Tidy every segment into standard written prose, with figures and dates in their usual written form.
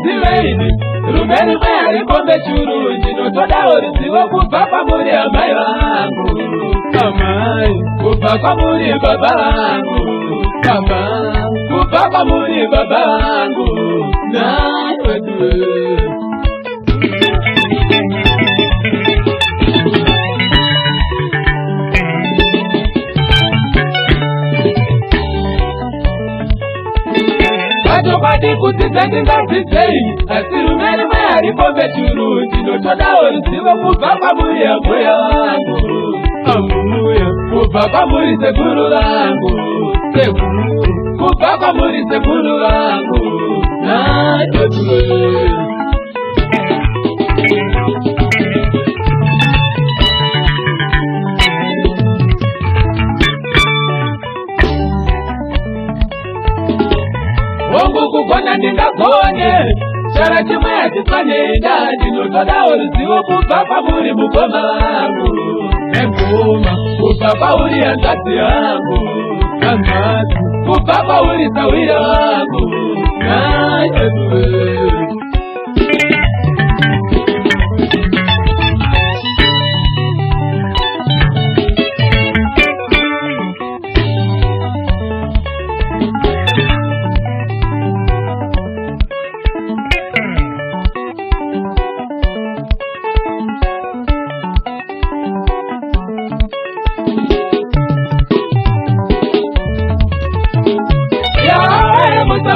Ziveini, rumeni mwari kombe churu, ndinotoda orizivo kubva kwamuri amai vangu. Amai, kubva kwamuri baba vangu. Baba, kubva kwamuri baba vangu. Nai wedu. ndingazizei asi rumeni mayarikombe churunji notoda ruzivo kubva kwamuri ambuya vangu ambuya kubva kwamuri sekuru vangu sekuru kubva kwamuri sekuru vangu natetue Mungu kugona ndingagone chara chimwe hachifanenda ndinotoda ruzivo kubva kwamuri mukoma vangu negoma kubva kwauri hanzvadzi yangu hanzvadzi kubva kwauri sawira vangu natetue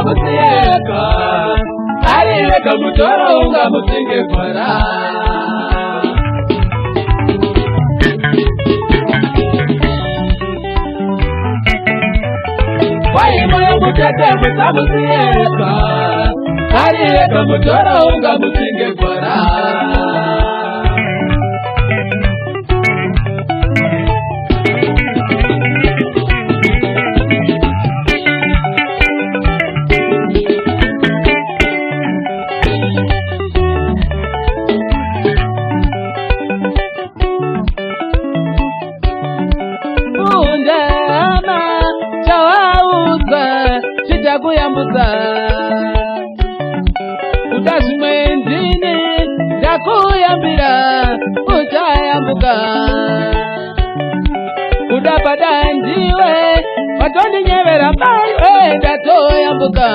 Musiyeka arireka mutoro unga musinge kwara waimoyo mutete musamusiyeka arireka mutoro unga musinge kwara kuyambuza utazimwe ndini ndakuyambira uchayambuka kudapada ndiwe watondinyeverera maiwe ndatoyambuka